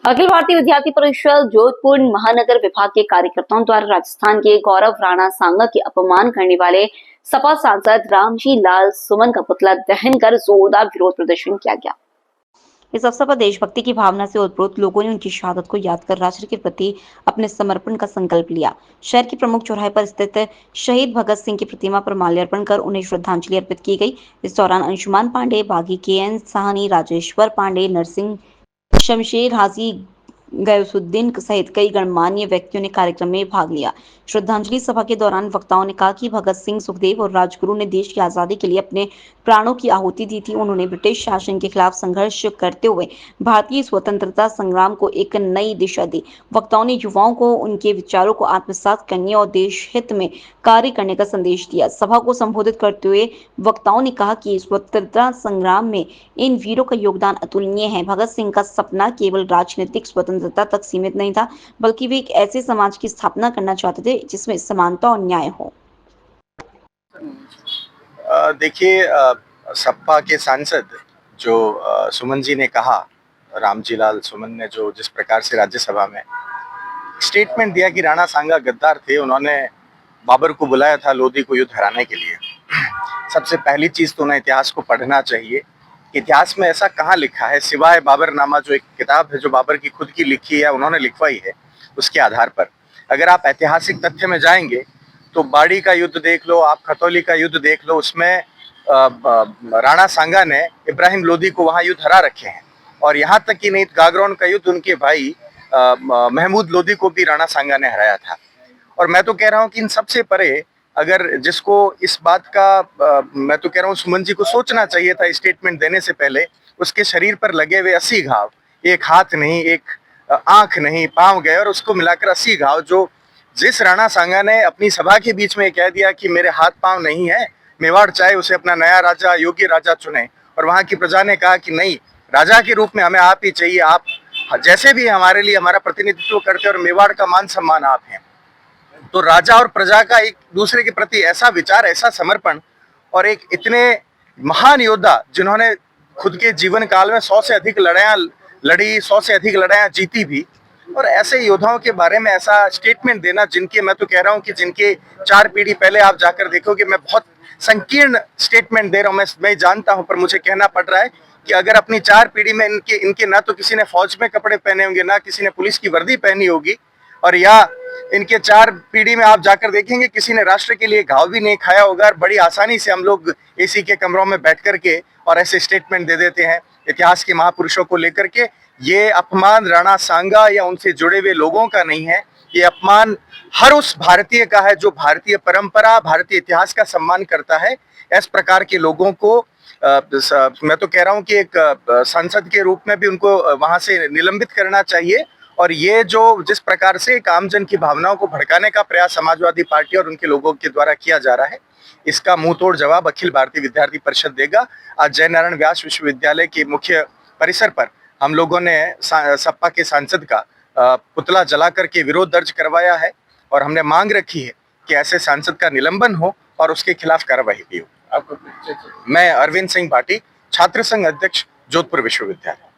अखिल भारतीय विद्यार्थी परिषद जोधपुर महानगर विभाग के कार्यकर्ताओं द्वारा राजस्थान के गौरव राणा सांगा के अपमान करने वाले सपा सांसद रामजी लाल सुमन का पुतला दहन कर जोरदार विरोध प्रदर्शन किया गया। इस अवसर पर देशभक्ति की भावना से ओतप्रोत लोगों ने उनकी शहादत को याद कर राष्ट्र के प्रति अपने समर्पण का संकल्प लिया। शहर के प्रमुख चौराहे पर स्थित शहीद भगत सिंह की प्रतिमा पर माल्यार्पण कर उन्हें श्रद्धांजलि अर्पित की गई। इस दौरान अंशुमान पांडे, बागी KN साहनी, राजेश्वर पांडे, नरसिंह, शमशेर हाजी, गयसुद्दीन सहित कई गणमान्य व्यक्तियों ने कार्यक्रम में भाग लिया। श्रद्धांजलि सभा के दौरान वक्ताओं ने कहा कि भगत सिंह, सुखदेव और राजगुरु ने देश की आजादी के लिए अपने प्राणों की आहुति दी थी। उन्होंने ब्रिटिश शासन के खिलाफ संघर्ष करते हुए भारतीय स्वतंत्रता संग्राम को एक नई दिशा दी। वक्ताओं ने युवाओं को उनके विचारों को आत्मसात करने और देश हित में कार्य करने का संदेश दिया। सभा को संबोधित करते हुए वक्ताओं ने कहा कि स्वतंत्रता संग्राम में इन वीरों का योगदान अतुलनीय है। भगत सिंह का सपना केवल राजनीतिक स्वतंत्रता तक सीमित नहीं था, बल्कि वे एक ऐसे समाज की स्थापना करना चाहते थे जिसमें समानता और न्याय हो। देखिए, सपा के सांसद जो सुमन जी ने कहा, रामजी लाल सुमन ने जो जिस प्रकार से राज्यसभा में स्टेटमेंट दिया कि राणा सांगा गद्दार थे, उन्होंने बाबर को बुलाया था लोधी को युद्ध हराने के लिए। सबसे पहली चीज तो उन्हें इतिहास को पढ़ना चाहिए। इतिहास में ऐसा कहाँ लिखा है, सिवाय बाबरनामा जो एक किताब है जो बाबर की खुद की लिखी है, उन्होंने लिखवाई है, उसके आधार पर अगर आप ऐतिहासिक तथ्य में जाएंगे तो बाड़ी का युद्ध देख लो, आप खतौली का युद्ध देख लो, उसमें राणा सांगा ने इब्राहिम लोधी को वहां युद्ध हरा रखे हैं। और यहाँ तक कि नहीं, गागरौन का युद्ध उनके भाई महमूद लोधी को भी राणा सांगा ने हराया था। और मैं तो कह रहा हूँ कि इन सबसे परे अगर जिसको इस बात का मैं तो कह रहा हूँ सुमन जी को सोचना चाहिए था स्टेटमेंट देने से पहले, उसके शरीर पर लगे हुए 80 घाव, एक हाथ नहीं, एक आंख नहीं, पांव गए और उसको मिलाकर 80 घाव, जो जिस राणा सांगा ने अपनी सभा के बीच में कह दिया कि मेरे हाथ पांव नहीं है, मेवाड़ चाहे उसे अपना नया राजा, योग्य राजा चुने, और वहां की प्रजा ने कहा कि नहीं, राजा के रूप में हमें आप ही चाहिए, आप जैसे भी हमारे लिए हमारा प्रतिनिधित्व करते और मेवाड़ का मान सम्मान आप हैं। तो राजा और प्रजा का एक दूसरे के प्रति ऐसा विचार, ऐसा समर्पण, और एक इतने महान योद्धा जिन्होंने खुद के जीवन काल में 100 से अधिक लड़ाइयां लड़ी, 100 से अधिक लड़ाइयां जीती भी, और ऐसे योद्धाओं के बारे में ऐसा स्टेटमेंट देना जिनके, मैं तो कह रहा हूं कि जिनके 4 पीढ़ी पहले आप जाकर देखोगे, मैं बहुत संकीर्ण स्टेटमेंट दे रहा हूं, मैं जानता हूं, पर मुझे कहना पड़ रहा है कि अगर अपनी 4 पीढ़ी में इनके ना तो किसी ने फौज में कपड़े पहने होंगे, ना किसी ने पुलिस की वर्दी पहनी होगी, और या इनके 4 पीढ़ी में आप जाकर देखेंगे किसी ने राष्ट्र के लिए घाव भी नहीं खाया होगा। और बड़ी आसानी से हम लोग एसी के कमरों में बैठ करके और ऐसे स्टेटमेंट दे देते हैं इतिहास के महापुरुषों को लेकर के। ये अपमान राणा सांगा या उनसे जुड़े हुए लोगों का नहीं है, ये अपमान हर उस भारतीय का है जो भारतीय परंपरा, भारतीय इतिहास का सम्मान करता है। इस प्रकार के लोगों को मैं तो कह रहा हूं कि एक सांसद के रूप में भी उनको वहां से निलंबित करना चाहिए। और ये जो जिस प्रकार से एक आमजन की भावनाओं को भड़काने का प्रयास समाजवादी पार्टी और उनके लोगों के द्वारा किया जा रहा है, इसका मुंह तोड़ जवाब अखिल भारतीय विद्यार्थी परिषद देगा। आज जयनारायण व्यास विश्वविद्यालय के मुख्य परिसर पर हम लोगों ने सपा के सांसद का पुतला जला करके विरोध दर्ज करवाया है, और हमने मांग रखी है कि ऐसे सांसद का निलंबन हो और उसके खिलाफ कार्रवाई भी हो। मैं अरविंद सिंह भाटी, छात्र संघ अध्यक्ष, जोधपुर विश्वविद्यालय।